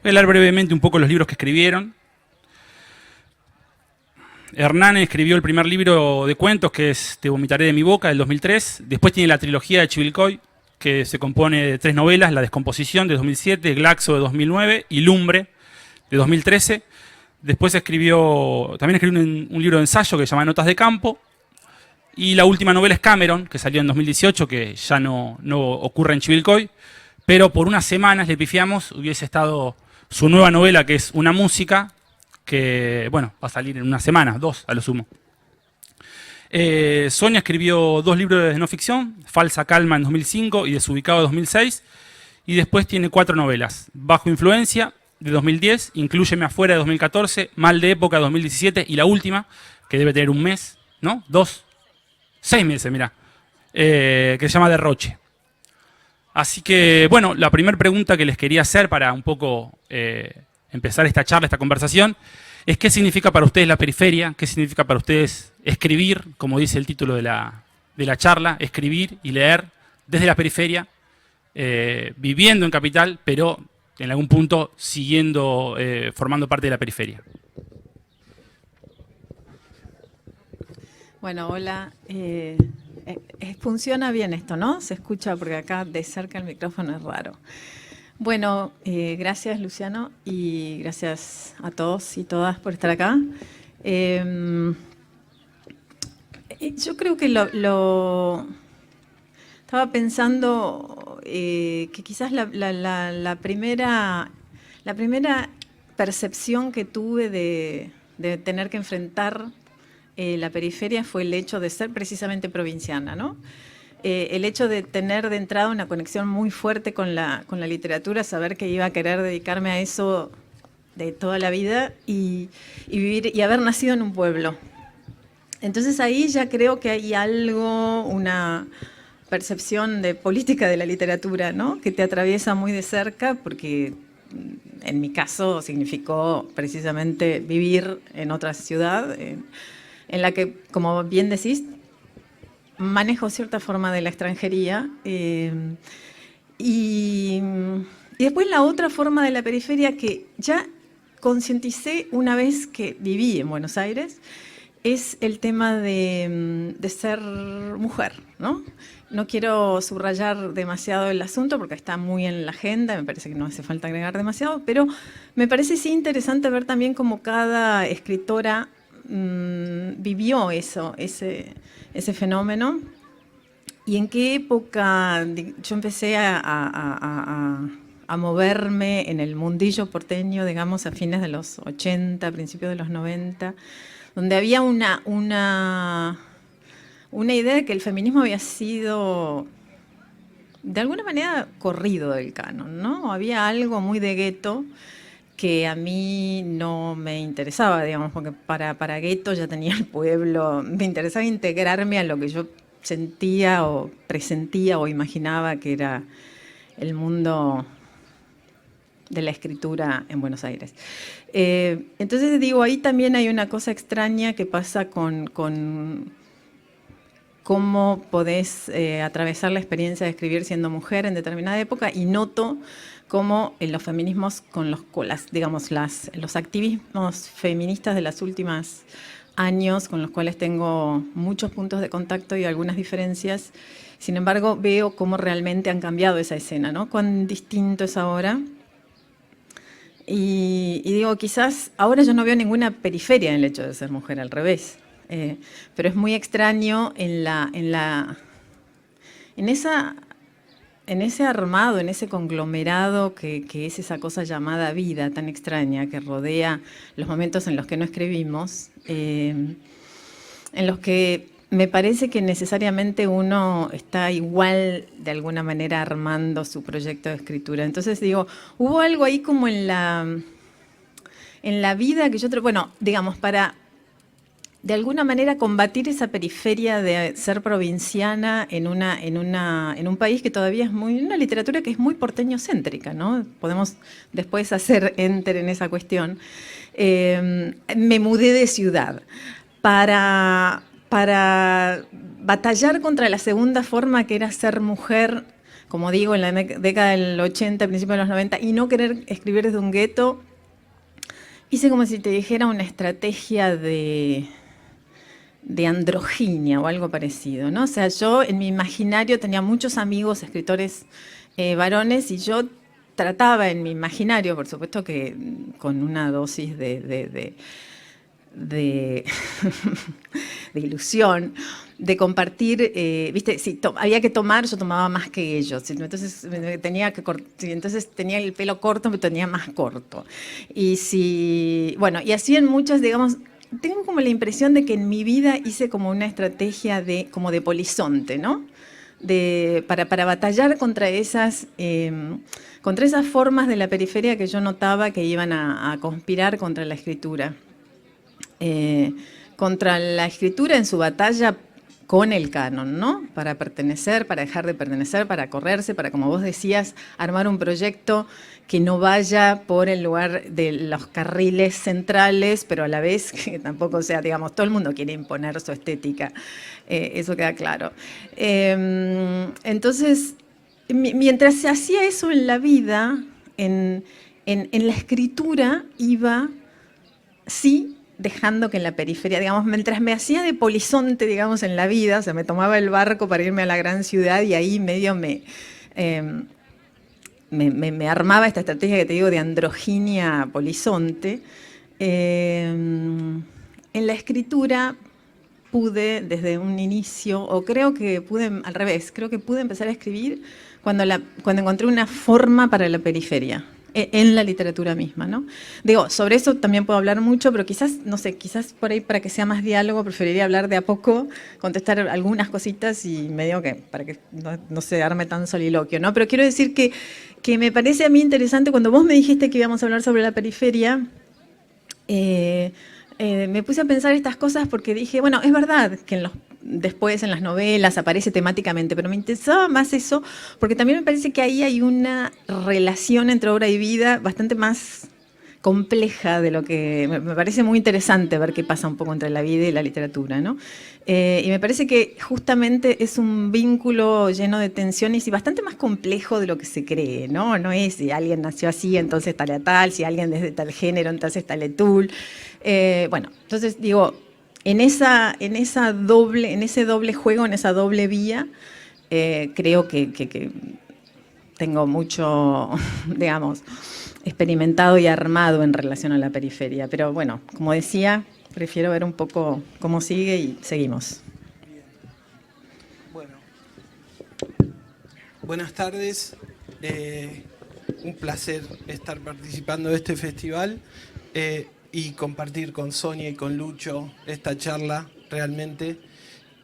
Voy a hablar brevemente un poco de los libros que escribieron. Hernán escribió el primer libro de cuentos, que es Te vomitaré de mi boca, del 2003. Después tiene la trilogía de Chivilcoy, que se compone de 3 novelas: La descomposición, de 2007, Glaxo, de 2009, y Lumbre, de 2013. Después también escribió un libro de ensayo que se llama Notas de campo. Y la última novela es Cameron, que salió en 2018, que ya no ocurre en Chivilcoy. Pero por unas semanas le pifiamos, hubiese estado su nueva novela, que es Una música, que, bueno, va a salir en unas semanas, 2 a lo sumo. Sonia escribió 2 libros de no ficción, Falsa calma, en 2005, y Desubicado, de 2006. Y después tiene 4 novelas: Bajo influencia, de 2010, Inclúyeme afuera, de 2014, Mal de época, de 2017, y la última, que debe tener un mes, ¿no? 6 meses, mirá, que se llama Derroche. Así que, bueno, la primera pregunta que les quería hacer para un poco empezar esta charla, esta conversación, es: ¿qué significa para ustedes la periferia? ¿Qué significa para ustedes escribir, como dice el título de la charla, escribir y leer desde la periferia, viviendo en Capital, pero en algún punto siguiendo, formando parte de la periferia? Bueno, hola. Funciona bien esto, ¿no? Se escucha porque acá de cerca el micrófono es raro. Bueno, gracias Luciano y gracias a todos y todas por estar acá. Yo creo que estaba pensando que quizás la primera percepción que tuve de tener que enfrentar la periferia fue el hecho de ser precisamente provinciana, ¿no? El hecho de tener de entrada una conexión muy fuerte con la literatura, saber que iba a querer dedicarme a eso de toda la vida y vivir y haber nacido en un pueblo. Entonces ahí ya creo que hay algo, una percepción de política de la literatura, ¿no? Que te atraviesa muy de cerca, porque en mi caso significó precisamente vivir en otra ciudad, en la que, como bien decís, manejo cierta forma de la extranjería. Y después la otra forma de la periferia que ya concienticé una vez que viví en Buenos Aires es el tema de ser mujer, ¿no? No quiero subrayar demasiado el asunto porque está muy en la agenda, me parece que no hace falta agregar demasiado, pero me parece sí interesante ver también cómo cada escritora vivió ese fenómeno y en qué época yo empecé a moverme en el mundillo porteño, digamos, a fines de los 80, principios de los 90, donde había una idea de que el feminismo había sido de alguna manera corrido del canon, ¿no? Había algo muy de gueto que a mí no me interesaba, digamos, porque para gueto ya tenía el pueblo, me interesaba integrarme a lo que yo sentía o presentía o imaginaba que era el mundo de la escritura en Buenos Aires. Entonces digo, ahí también hay una cosa extraña que pasa con cómo podés atravesar la experiencia de escribir siendo mujer en determinada época, y noto cómo en los feminismos, los activismos feministas de los últimos años, con los cuales tengo muchos puntos de contacto y algunas diferencias, sin embargo veo cómo realmente han cambiado esa escena, ¿no? Cuán distinto es ahora. Y digo, quizás ahora yo no veo ninguna periferia en el hecho de ser mujer, al revés. Pero es muy extraño en ese armado, en ese conglomerado que es esa cosa llamada vida tan extraña que rodea los momentos en los que no escribimos, en los que me parece que necesariamente uno está igual de alguna manera armando su proyecto de escritura. Entonces digo, hubo algo ahí como en la vida que yo, bueno, digamos, para de alguna manera combatir esa periferia de ser provinciana en un país que todavía es una literatura que es muy porteño-céntrica, ¿no? Podemos después hacer enter en esa cuestión. Me mudé de ciudad para batallar contra la segunda forma, que era ser mujer como digo, en la década del 80, principios de los 90, y no querer escribir desde un gueto, hice como si te dijera una estrategia de androginia o algo parecido, ¿no? O sea, yo en mi imaginario tenía muchos amigos, escritores varones, y yo trataba en mi imaginario, por supuesto que con una dosis de ilusión, de compartir, viste, si había que tomar, yo tomaba más que ellos, entonces tenía el pelo corto, me tenía más corto. Y así en muchas, digamos, tengo como la impresión de que en mi vida hice como una estrategia como de polizonte, ¿no? Para batallar contra esas formas de la periferia que yo notaba que iban a conspirar contra la escritura. Contra la escritura en su batalla con el canon, ¿no? Para pertenecer, para dejar de pertenecer, para correrse, para, como vos decías, armar un proyecto que no vaya por el lugar de los carriles centrales, pero a la vez que tampoco sea, digamos, todo el mundo quiere imponer su estética, eso queda claro. Entonces, mientras se hacía eso en la vida, en la escritura iba, sí, dejando que en la periferia, digamos, mientras me hacía de polizonte, digamos, en la vida, o sea, me tomaba el barco para irme a la gran ciudad y ahí medio me armaba esta estrategia que te digo de androginia polizonte. En la escritura pude desde un inicio, o creo que pude, al revés, creo que pude empezar a escribir cuando encontré una forma para la periferia, en la literatura misma, ¿no? Digo, sobre eso también puedo hablar mucho, pero quizás, no sé, quizás por ahí para que sea más diálogo preferiría hablar de a poco, contestar algunas cositas y medio que, para que no se arme tan soliloquio, ¿no? Pero quiero decir que me parece a mí interesante, cuando vos me dijiste que íbamos a hablar sobre la periferia, me puse a pensar estas cosas porque dije, bueno, es verdad que después en las novelas aparece temáticamente, pero me interesaba más eso porque también me parece que ahí hay una relación entre obra y vida bastante más compleja de lo que... Me parece muy interesante ver qué pasa un poco entre la vida y la literatura, ¿no? Y me parece que justamente es un vínculo lleno de tensiones y bastante más complejo de lo que se cree, ¿no? No es si alguien nació así, entonces tal a tal, si alguien desde tal género, entonces tal etul. Bueno, entonces digo, en ese doble juego, en esa doble vía, creo que tengo mucho, digamos, experimentado y armado en relación a la periferia. Pero bueno, como decía, prefiero ver un poco cómo sigue y seguimos. Bueno, buenas tardes. Un placer estar participando de este festival y compartir con Sonia y con Lucho esta charla. Realmente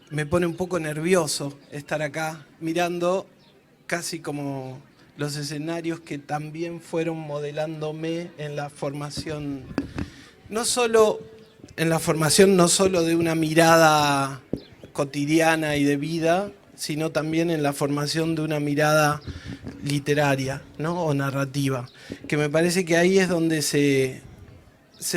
me pone un poco nervioso estar acá mirando casi como los escenarios que también fueron modelándome en la formación, no solo de una mirada cotidiana y de vida, sino también en la formación de una mirada literaria, ¿no? O narrativa, que me parece que ahí es donde se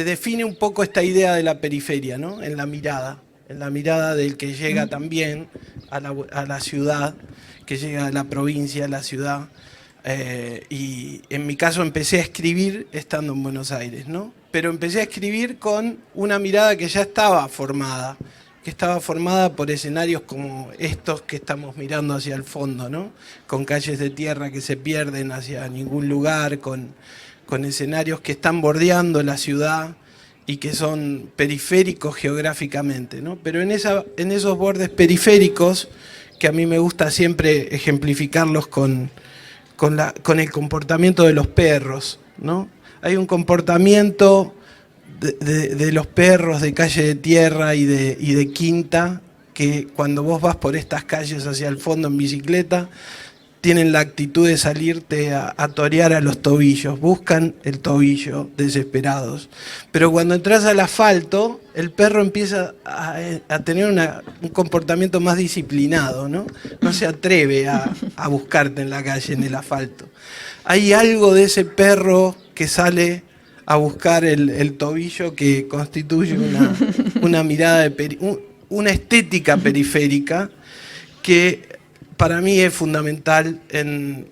define un poco esta idea de la periferia, ¿no? En la mirada del que llega también a la ciudad, que llega a la provincia, a la ciudad. Y en mi caso empecé a escribir estando en Buenos Aires, ¿no? Pero empecé a escribir con una mirada que ya estaba formada, por escenarios como estos que estamos mirando hacia el fondo, ¿no? Con calles de tierra que se pierden hacia ningún lugar, con escenarios que están bordeando la ciudad y que son periféricos geográficamente, ¿no? Pero en esos bordes periféricos, que a mí me gusta siempre ejemplificarlos con el comportamiento de los perros, ¿no? Hay un comportamiento de los perros de calle de tierra y de quinta, que cuando vos vas por estas calles hacia el fondo en bicicleta, tienen la actitud de salirte a torear a los tobillos, buscan el tobillo desesperados. Pero cuando entras al asfalto, el perro empieza a tener un comportamiento más disciplinado, ¿no? No se atreve a buscarte en la calle, en el asfalto. Hay algo de ese perro que sale a buscar el tobillo que constituye una mirada, una estética periférica que para mí es fundamental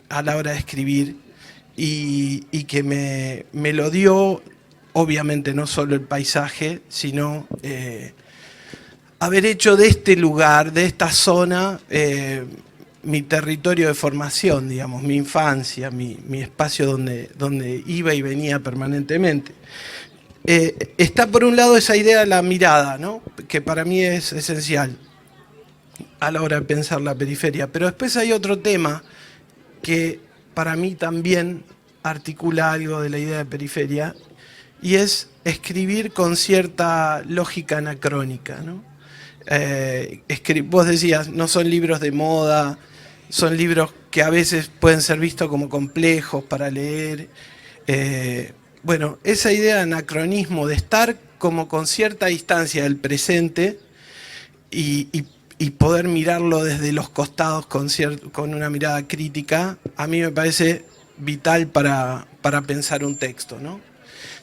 a la hora de escribir y que me lo dio, obviamente no solo el paisaje, sino haber hecho de este lugar, de esta zona, mi territorio de formación, digamos, mi infancia, mi espacio donde iba y venía permanentemente. Está por un lado esa idea de la mirada, ¿no? Que para mí es esencial a la hora de pensar la periferia. Pero después hay otro tema que para mí también articula algo de la idea de periferia, y es escribir con cierta lógica anacrónica, ¿no? Vos decías, no son libros de moda, son libros que a veces pueden ser vistos como complejos para leer. Bueno, esa idea de anacronismo, de estar como con cierta distancia del presente y poder mirarlo desde los costados con una mirada crítica, a mí me parece vital para pensar un texto, ¿no?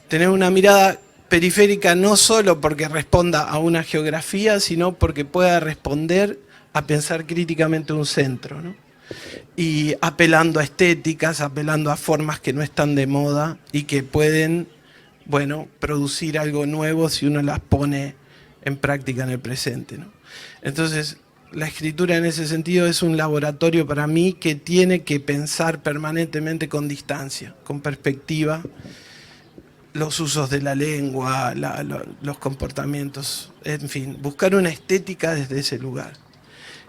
Tener una mirada periférica no solo porque responda a una geografía, sino porque pueda responder a pensar críticamente un centro, ¿no? Y apelando a estéticas, apelando a formas que no están de moda y que pueden, bueno, producir algo nuevo si uno las pone en práctica en el presente, ¿no? Entonces, la escritura en ese sentido es un laboratorio para mí que tiene que pensar permanentemente con distancia, con perspectiva, los usos de la lengua, los comportamientos, en fin, buscar una estética desde ese lugar.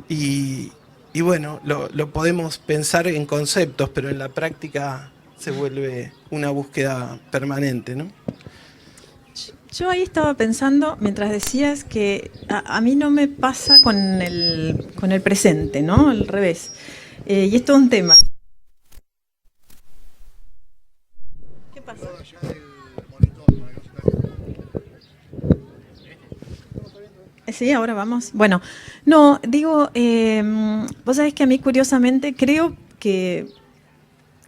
Y bueno, lo podemos pensar en conceptos, pero en la práctica se vuelve una búsqueda permanente, ¿no? Yo ahí estaba pensando, mientras decías, que a mí no me pasa con el presente, ¿no? Al revés. Y esto es un tema. ¿Qué pasa? Sí, ahora vamos. Bueno, no, digo, vos sabés que a mí curiosamente creo que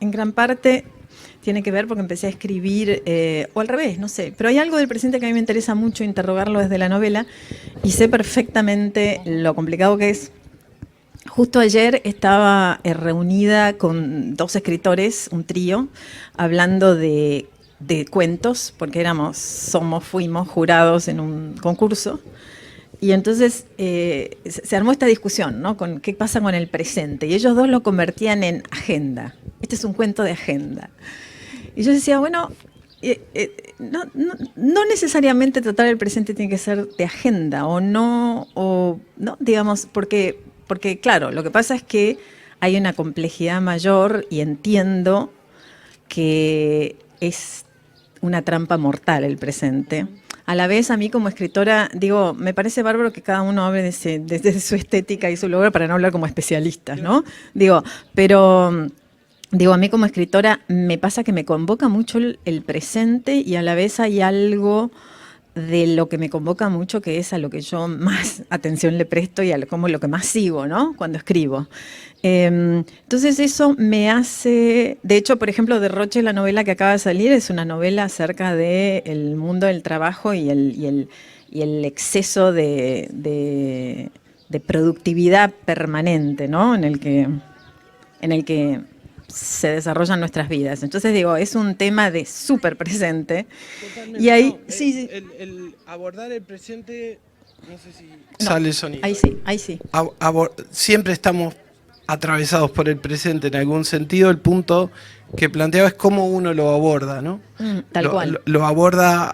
en gran parte tiene que ver porque empecé a escribir, o al revés, no sé, pero hay algo del presente que a mí me interesa mucho interrogarlo desde la novela y sé perfectamente lo complicado que es. Justo ayer estaba reunida con 2 escritores, un trío, hablando de cuentos, porque fuimos jurados en un concurso. Y entonces se armó esta discusión, ¿no? Con qué pasa con el presente. Y ellos 2 lo convertían en agenda. Este es un cuento de agenda. Y yo decía, bueno, no necesariamente tratar el presente tiene que ser de agenda, o no, digamos, porque claro, lo que pasa es que hay una complejidad mayor y entiendo que es una trampa mortal el presente. A la vez, a mí como escritora, digo, me parece bárbaro que cada uno hable desde su estética y su lugar para no hablar como especialistas, ¿no? Digo, pero a mí como escritora me pasa que me convoca mucho el presente y a la vez hay algo de lo que me convoca mucho que es a lo que yo más atención le presto y a como lo que más sigo, ¿no? Cuando escribo. Entonces eso me hace, de hecho, por ejemplo, Derroche, la novela que acaba de salir, es una novela acerca del mundo del trabajo y el exceso de productividad permanente, ¿no? En el que se desarrollan nuestras vidas. Entonces digo, es un tema de súper presente. Totalmente, y ahí, no, sí. El abordar el presente, no sé si sale el sonido. Ahí sí. Siempre estamos atravesados por el presente en algún sentido. El punto que planteaba es cómo uno lo aborda, ¿no? Tal cual. Lo aborda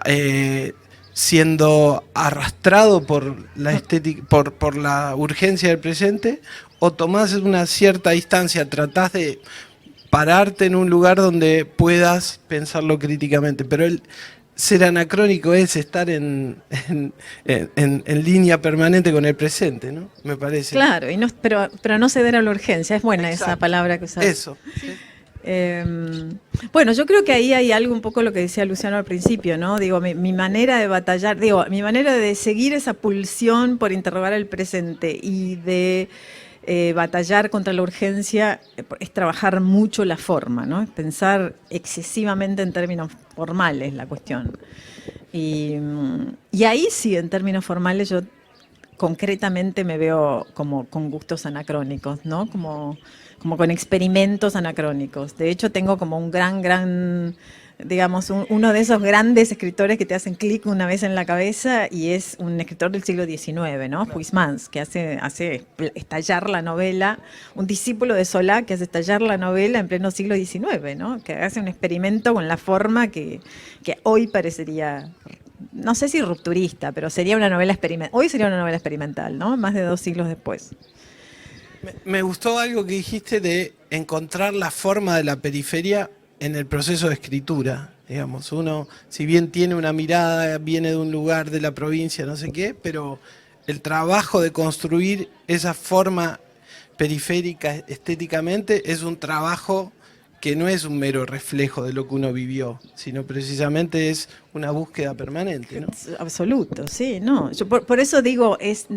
siendo arrastrado por la estética, por la urgencia del presente, o tomás una cierta distancia, tratás de pararte en un lugar donde puedas pensarlo críticamente. Pero el ser anacrónico es estar en línea permanente con el presente, ¿no? Me parece. Claro, pero no ceder a la urgencia. Es buena esa palabra que usas. Eso. Sí. Bueno, yo creo que ahí hay algo un poco lo que decía Luciano al principio, ¿no? Digo, mi manera de batallar, mi manera de seguir esa pulsión por interrogar el presente y de batallar contra la urgencia es trabajar mucho la forma, ¿no? Es pensar excesivamente en términos formales la cuestión. Y ahí sí, en términos formales, yo concretamente me veo como con gustos anacrónicos, ¿no? Como con experimentos anacrónicos. De hecho, tengo como un gran, digamos, uno de esos grandes escritores que te hacen clic una vez en la cabeza, y es un escritor del siglo XIX, ¿no? Claro. Huysmans, que hace estallar la novela, un discípulo de Solá que hace estallar la novela en pleno siglo XIX, ¿no? Que hace un experimento con la forma que hoy parecería, no sé si rupturista, pero sería una novela experimental. Hoy sería una novela experimental, ¿no? Más de 2 siglos después. Me gustó algo que dijiste de encontrar la forma de la periferia en el proceso de escritura. Digamos, uno, si bien tiene una mirada, viene de un lugar de la provincia, no sé qué, pero el trabajo de construir esa forma periférica estéticamente es un trabajo que no es un mero reflejo de lo que uno vivió, sino precisamente es una búsqueda permanente, ¿no? Absoluto, sí, no. Yo por eso digo, es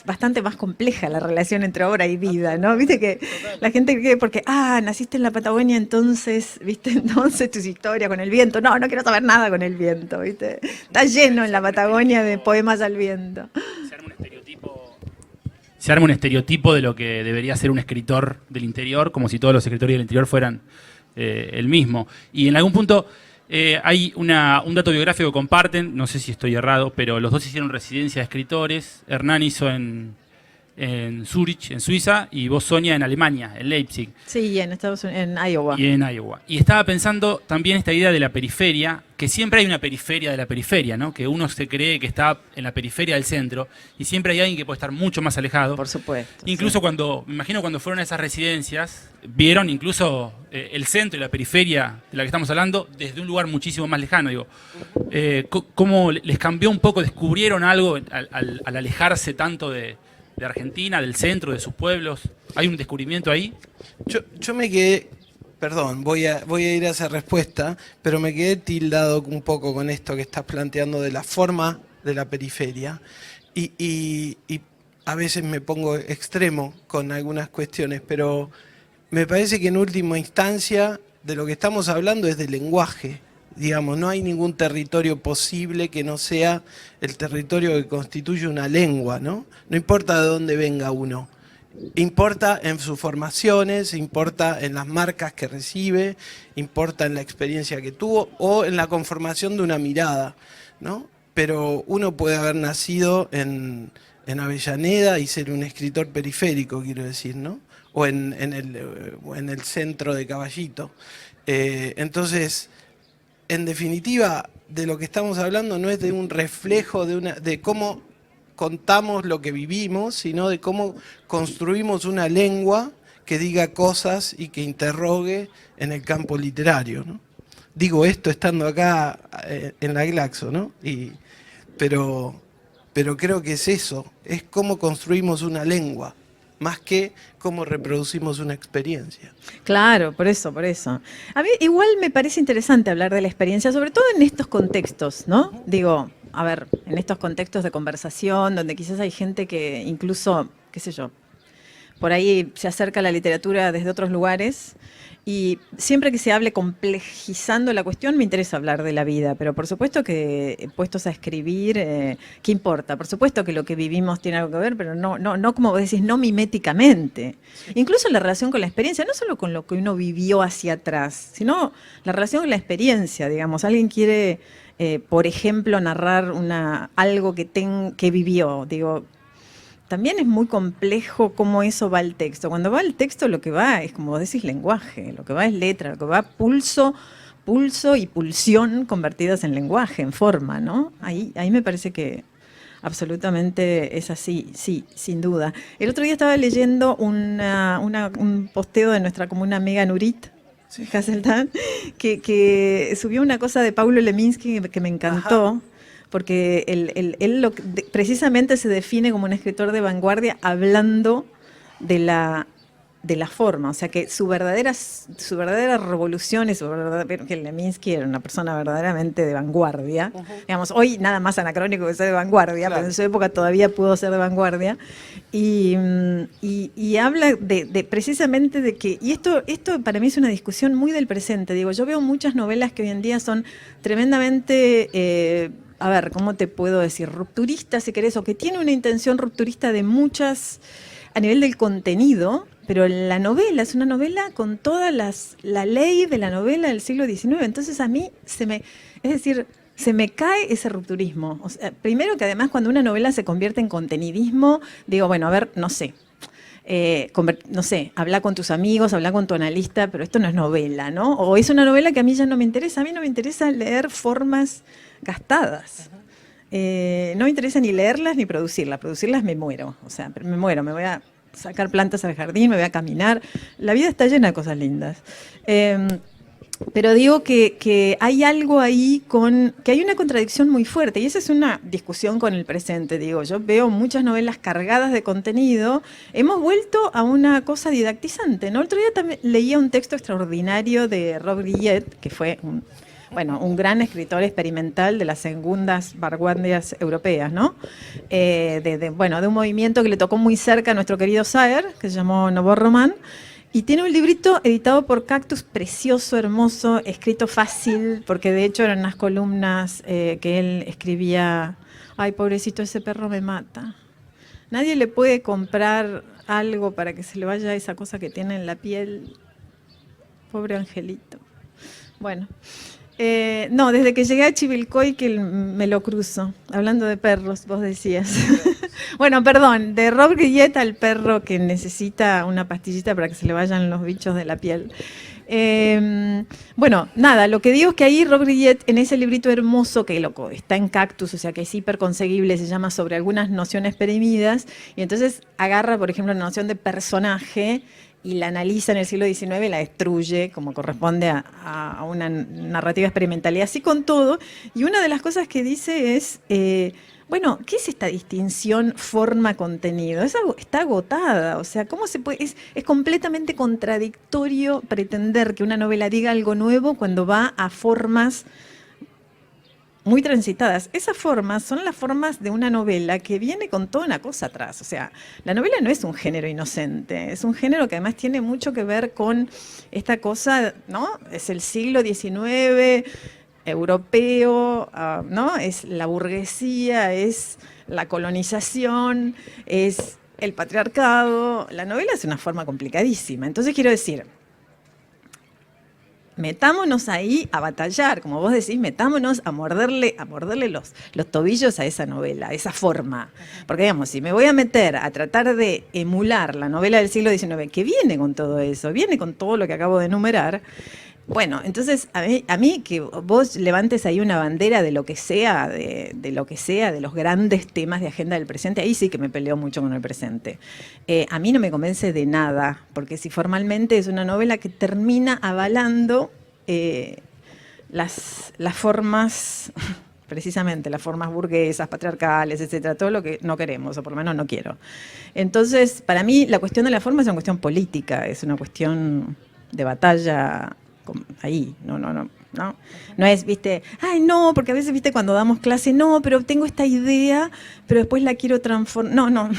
bastante más compleja la relación entre obra y vida, ¿no? Viste que la gente cree porque, naciste en la Patagonia, entonces, viste, entonces tus historias con el viento. No, no quiero saber nada con el viento, viste. Está lleno en la Patagonia de poemas al viento. Se arma un estereotipo de lo que debería ser un escritor del interior, como si todos los escritores del interior fueran el mismo. Y en algún punto hay un dato biográfico que comparten, no sé si estoy errado, pero los dos hicieron residencia de escritores. Hernán hizo en Zurich, en Suiza, y vos, Sonia, en Alemania, en Leipzig. Sí, en Estados Unidos, en Iowa. Y en Iowa. Y estaba pensando también esta idea de la periferia, que siempre hay una periferia de la periferia, ¿no? Que uno se cree que está en la periferia del centro, y siempre hay alguien que puede estar mucho más alejado. Por supuesto. Incluso sí. me imagino cuando fueron a esas residencias, vieron incluso el centro y la periferia de la que estamos hablando desde un lugar muchísimo más lejano. Digo, ¿cómo les cambió un poco? ¿Descubrieron algo al alejarse tanto de Argentina, del centro, de sus pueblos? ¿Hay un descubrimiento ahí? Yo me quedé, perdón, voy a ir a esa respuesta, pero me quedé tildado un poco con esto que estás planteando de la forma de la periferia, y a veces me pongo extremo con algunas cuestiones, pero me parece que en última instancia de lo que estamos hablando es del lenguaje. Digamos, no hay ningún territorio posible que no sea el territorio que constituye una lengua, ¿no? No importa de dónde venga uno. Importa en sus formaciones, importa en las marcas que recibe, importa en la experiencia que tuvo o en la conformación de una mirada, ¿no? Pero uno puede haber nacido en Avellaneda y ser un escritor periférico, quiero decir, ¿no? O en el centro de Caballito. Entonces, en definitiva, de lo que estamos hablando no es de un reflejo de cómo contamos lo que vivimos, sino de cómo construimos una lengua que diga cosas y que interrogue en el campo literario, ¿no? Digo esto estando acá en la Glaxo, ¿no? Pero creo que es eso, es cómo construimos una lengua, más que cómo reproducimos una experiencia. Claro, por eso. A mí igual me parece interesante hablar de la experiencia, sobre todo en estos contextos, ¿no? Digo, a ver, en estos contextos de conversación, donde quizás hay gente que incluso, qué sé yo, por ahí se acerca a la literatura desde otros lugares, y siempre que se hable complejizando la cuestión me interesa hablar de la vida, pero por supuesto que puestos a escribir, ¿qué importa? Por supuesto que lo que vivimos tiene algo que ver, pero no como vos decís, no miméticamente. Sí. Incluso la relación con la experiencia, no solo con lo que uno vivió hacia atrás, sino la relación con la experiencia, digamos. Alguien quiere, por ejemplo, narrar algo que vivió, digo. También es muy complejo cómo eso va al texto. Cuando va al texto lo que va es, como vos decís, lenguaje, lo que va es letra, lo que va pulso y pulsión convertidas en lenguaje, en forma, ¿no? Ahí me parece que absolutamente es así, sí, sin duda. El otro día estaba leyendo un posteo de nuestra común amiga Nurit Hasseltán, que subió una cosa de Paulo Leminski que me encantó. Ajá. Porque él precisamente se define como un escritor de vanguardia hablando de la forma, o sea que su verdadera revolución y que Leminski era una persona verdaderamente de vanguardia, digamos, hoy nada más anacrónico que ser de vanguardia, claro. Pero en su época todavía pudo ser de vanguardia, y habla precisamente de que, y esto para mí es una discusión muy del presente, digo, yo veo muchas novelas que hoy en día son tremendamente a ver, ¿cómo te puedo decir? Rupturista, si querés, o que tiene una intención rupturista de muchas, a nivel del contenido, pero la novela es una novela con toda la ley de la novela del siglo XIX. Entonces a mí es decir, se me cae ese rupturismo. O sea, primero que además cuando una novela se convierte en contenidismo, digo, bueno, a ver, no sé, habla con tus amigos, habla con tu analista, pero esto no es novela, ¿no? O es una novela que a mí ya no me interesa. A mí no me interesa leer formas gastadas. No me interesa ni leerlas ni producirlas. Producirlas me muero, o sea, me muero, me voy a sacar plantas al jardín, me voy a caminar. La vida está llena de cosas lindas. Pero digo que hay algo ahí que hay una contradicción muy fuerte, y esa es una discusión con el presente. Digo, yo veo muchas novelas cargadas de contenido, hemos vuelto a una cosa didactizante, ¿no? El otro día también leía un texto extraordinario de Rob Grillet, que fue un gran escritor experimental de las segundas vanguardias europeas, ¿no? De un movimiento que le tocó muy cerca a nuestro querido Saer, que se llamó Nouveau Roman. Y tiene un librito editado por Cactus, precioso, hermoso, escrito fácil, porque de hecho eran unas columnas que él escribía. Ay, pobrecito, ese perro me mata. Nadie le puede comprar algo para que se le vaya esa cosa que tiene en la piel. Pobre angelito. Bueno, no, desde que llegué a Chivilcoy que me lo cruzo. Hablando de perros, vos decías. Bueno, perdón, de Rob Grillet al perro que necesita una pastillita para que se le vayan los bichos de la piel. Bueno, nada, lo que digo es que ahí Rob Grillet, en ese librito hermoso que loco, está en Cactus, o sea que es hiperconseguible, se llama Sobre algunas nociones perimidas, y entonces agarra, por ejemplo, la noción de personaje y la analiza en el siglo XIX y la destruye, como corresponde a una narrativa experimental, y así con todo. Y una de las cosas que dice es, bueno, ¿qué es esta distinción forma-contenido? Está agotada, o sea, ¿cómo se puede? Es completamente contradictorio pretender que una novela diga algo nuevo cuando va a formas muy transitadas. Esas formas son las formas de una novela que viene con toda una cosa atrás. O sea, la novela no es un género inocente, es un género que además tiene mucho que ver con esta cosa, ¿no? Es el siglo XIX, europeo, ¿no? Es la burguesía, es la colonización, es el patriarcado. La novela es una forma complicadísima. Entonces quiero decir, metámonos ahí a batallar, como vos decís, metámonos a morderle los tobillos a esa novela, a esa forma. Porque digamos, si me voy a meter a tratar de emular la novela del siglo XIX, que viene con todo eso, viene con todo lo que acabo de enumerar, bueno, entonces a mí que vos levantes ahí una bandera de lo que sea, de lo que sea, de los grandes temas de agenda del presente, ahí sí que me peleo mucho con el presente. A mí no me convence de nada, porque si formalmente es una novela que termina avalando las formas, precisamente las formas burguesas, patriarcales, etcétera, todo lo que no queremos, o por lo menos no quiero. Entonces, para mí la cuestión de la forma es una cuestión política, es una cuestión de batalla ahí, no es, viste, ay no, porque a veces, viste, cuando damos clase, no, pero tengo esta idea, pero después la quiero transformar, no,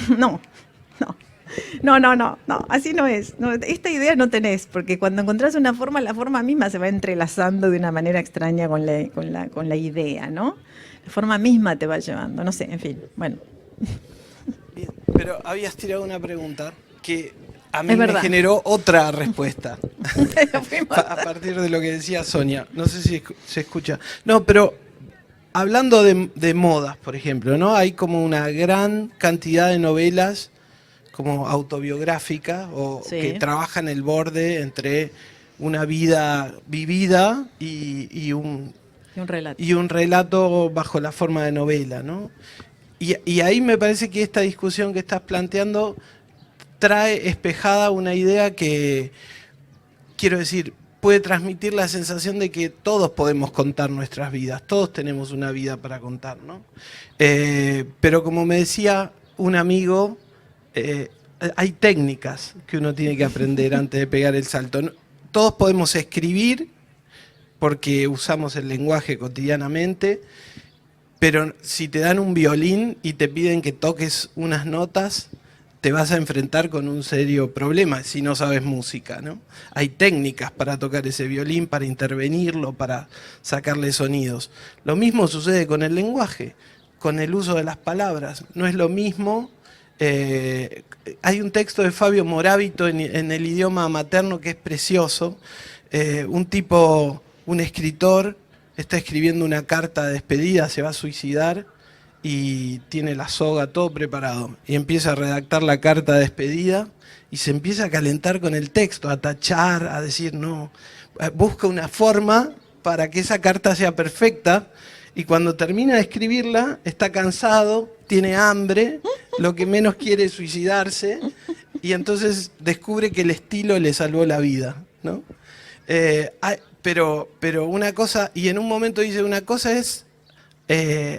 así no es, no, esta idea no tenés, porque cuando encontrás una forma, la forma misma se va entrelazando de una manera extraña con la idea, ¿no? La forma misma te va llevando, no sé, en fin, bueno. Bien, pero habías tirado una pregunta que a mí me generó otra respuesta a partir de lo que decía Sonia. No sé si se escucha. No, pero hablando de modas, por ejemplo, ¿no? Hay como una gran cantidad de novelas como autobiográficas o sí, que trabajan el borde entre una vida vivida y un relato bajo la forma de novela, ¿no? Y ahí me parece que esta discusión que estás planteando trae espejada una idea que, quiero decir, puede transmitir la sensación de que todos podemos contar nuestras vidas, todos tenemos una vida para contar, ¿no? Pero como me decía un amigo, hay técnicas que uno tiene que aprender antes de pegar el salto. Todos podemos escribir porque usamos el lenguaje cotidianamente, pero si te dan un violín y te piden que toques unas notas, te vas a enfrentar con un serio problema si no sabes música, ¿no? Hay técnicas para tocar ese violín, para intervenirlo, para sacarle sonidos. Lo mismo sucede con el lenguaje, con el uso de las palabras. No es lo mismo. Hay un texto de Fabio Moravito en el idioma materno que es precioso. Un escritor, está escribiendo una carta de despedida, se va a suicidar y tiene la soga, todo preparado. Y empieza a redactar la carta de despedida y se empieza a calentar con el texto, a tachar, a decir no. Busca una forma para que esa carta sea perfecta y cuando termina de escribirla está cansado, tiene hambre, lo que menos quiere es suicidarse y entonces descubre que el estilo le salvó la vida, ¿no? Pero una cosa, y en un momento dice, una cosa es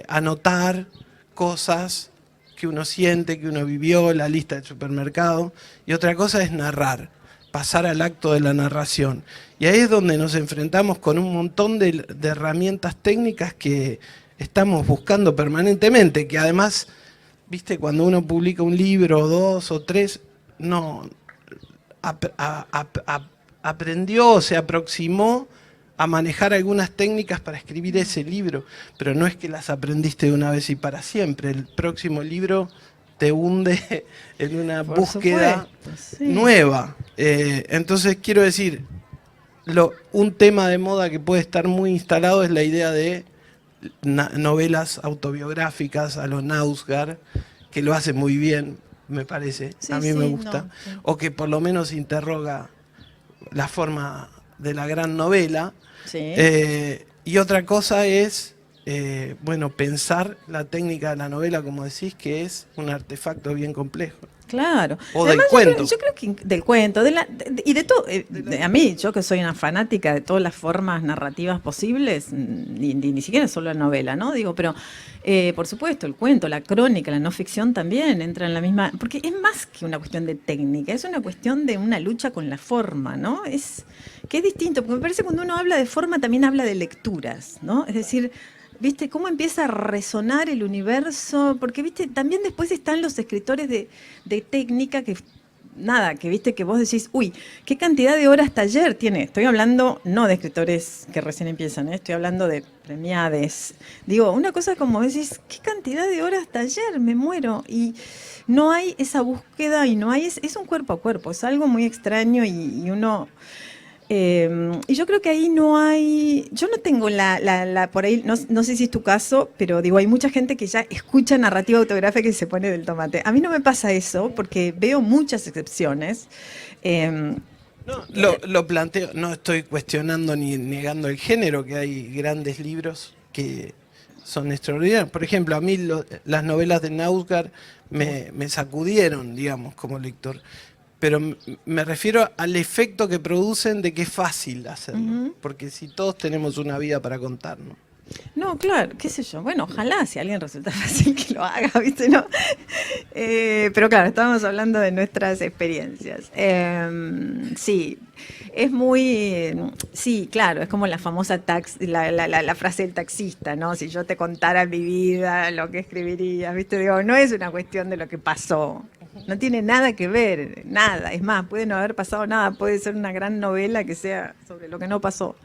anotar cosas que uno siente, que uno vivió, la lista del supermercado, y otra cosa es narrar, pasar al acto de la narración. Y ahí es donde nos enfrentamos con un montón de herramientas técnicas que estamos buscando permanentemente, que además, viste, cuando uno publica un libro, 2 o 3, no aprendió, se aproximó a manejar algunas técnicas para escribir ese libro, pero no es que las aprendiste de una vez y para siempre. El próximo libro te hunde en una búsqueda nueva. Entonces quiero decir, un tema de moda que puede estar muy instalado es la idea de novelas autobiográficas a los Knausgaard, que lo hace muy bien, me parece, sí, a mí me gusta, no, sí. O que por lo menos interroga la forma de la gran novela. Sí. Y otra cosa es, pensar la técnica de la novela, como decís, que es un artefacto bien complejo. Claro. O además, del cuento. Yo creo que del cuento, y de todo. A mí, yo que soy una fanática de todas las formas narrativas posibles, ni siquiera solo la novela, ¿no? Digo, pero por supuesto, el cuento, la crónica, la no ficción también entra en la misma. Porque es más que una cuestión de técnica, es una cuestión de una lucha con la forma, ¿no? Que es distinto, porque me parece que cuando uno habla de forma también habla de lecturas, ¿no? Es decir, ¿viste cómo empieza a resonar el universo? Porque, ¿viste? También después están los escritores de técnica que, ¿viste? Que vos decís, uy, ¿qué cantidad de horas taller tiene? Estoy hablando no de escritores que recién empiezan, estoy hablando de premiades. Digo, una cosa como decís, ¿qué cantidad de horas taller? Me muero. Y no hay esa búsqueda y no hay, es un cuerpo a cuerpo, es algo muy extraño y uno... y yo creo que ahí no hay, yo no tengo por ahí, no sé si es tu caso, pero digo, hay mucha gente que ya escucha narrativa autográfica y se pone del tomate. A mí no me pasa eso, porque veo muchas excepciones. Lo planteo, no estoy cuestionando ni negando el género, que hay grandes libros que son extraordinarios. Por ejemplo, a mí las novelas de Knausgaard me sacudieron, digamos, como lector. Pero me refiero al efecto que producen de que es fácil hacerlo. Porque si todos tenemos una vida para contar, ¿no? No, claro, qué sé yo. Bueno, ojalá si a alguien resulta fácil que lo haga, ¿viste? ¿No? Pero claro, estábamos hablando de nuestras experiencias. Sí, es muy... Sí, claro, es como la famosa la frase del taxista, ¿no? Si yo te contara mi vida, lo que escribiría, ¿viste? Digo, no es una cuestión de lo que pasó. No tiene nada que ver, nada. Es más, puede no haber pasado nada, puede ser una gran novela que sea sobre lo que no pasó.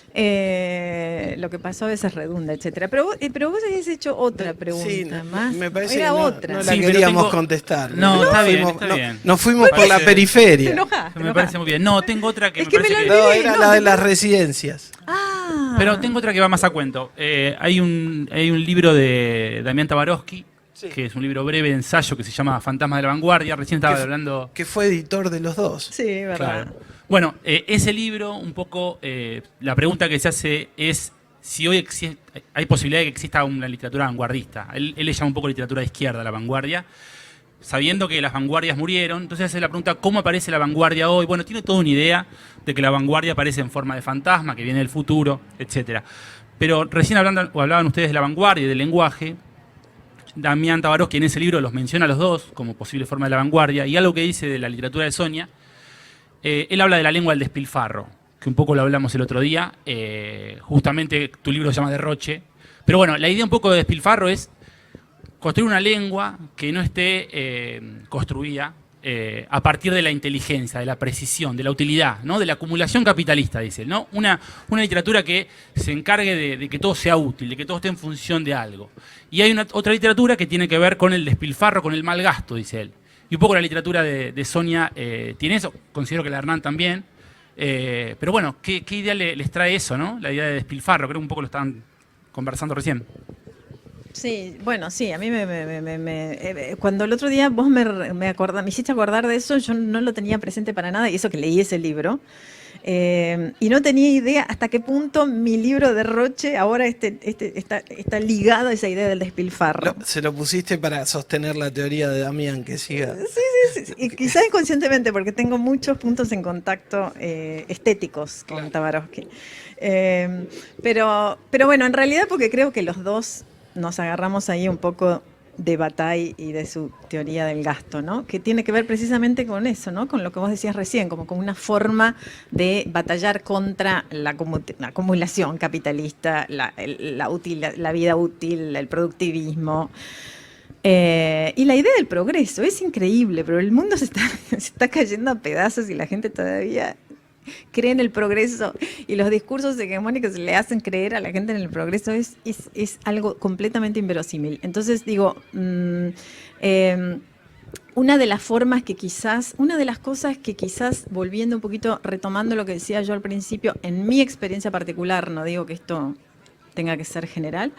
Lo que pasó a veces redunda, etcétera. Pero vos habías hecho otra pregunta más. Me parece Era que otra. no la queríamos contestar. No, está bien. Nos fuimos por la periferia. Me parece muy bien. No, tengo otra que es me que parece me que... la olvidé, era la de las residencias. Pero tengo otra que va más a cuento. Hay un libro de Damián Tabarovsky, que es un libro breve de ensayo que se llama Fantasmas de la Vanguardia. Recién estaba hablando... Que fue editor de los dos. Sí, verdad. Claro. Bueno, ese libro, un poco, la pregunta que se hace es si hoy hay posibilidad de que exista una literatura vanguardista. Él le llama un poco literatura de izquierda a la vanguardia, sabiendo que las vanguardias murieron. Entonces hace la pregunta, ¿cómo aparece la vanguardia hoy? Bueno, tiene toda una idea de que la vanguardia aparece en forma de fantasma, que viene del futuro, etc. Pero recién hablaban ustedes de la vanguardia y del lenguaje. Damián Tabarovsky en ese libro los menciona a los dos como posible forma de la vanguardia, y algo que dice de la literatura de Sonia, él habla de la lengua del despilfarro, que un poco lo hablamos el otro día, justamente tu libro se llama Derroche, pero bueno, la idea un poco de despilfarro es construir una lengua que no esté construida a partir de la inteligencia, de la precisión, de la utilidad, ¿no? De la acumulación capitalista, dice, ¿no? Una literatura que se encargue de que todo sea útil, de que todo esté en función de algo. Y hay otra literatura que tiene que ver con el despilfarro, con el mal gasto, dice él. Y un poco la literatura de Sonia tiene eso, considero que la Hernán también. Pero bueno, ¿qué idea les trae eso, ¿no? La idea de despilfarro, creo que un poco lo estaban conversando recién. Sí, bueno, sí, a mí cuando el otro día vos me hiciste acordar de eso, yo no lo tenía presente para nada, y eso que leí ese libro, y no tenía idea hasta qué punto mi libro de Roche ahora está ligado a esa idea del despilfarro. Se lo pusiste para sostener la teoría de Damián, que siga. Sí, y quizás inconscientemente, porque tengo muchos puntos en contacto estéticos con Tabarovsky. Pero bueno, en realidad porque creo que los dos nos agarramos ahí un poco de Bataille y de su teoría del gasto, ¿no? Que tiene que ver precisamente con eso, ¿no? Con lo que vos decías recién, como con una forma de batallar contra la acumulación capitalista, la vida útil, el productivismo. Y la idea del progreso es increíble, pero el mundo se está cayendo a pedazos y la gente todavía cree en el progreso, y los discursos hegemónicos le hacen creer a la gente en el progreso es algo completamente inverosímil. Entonces digo, una de las cosas que quizás, volviendo un poquito, retomando lo que decía yo al principio, en mi experiencia particular, no digo que esto tenga que ser general,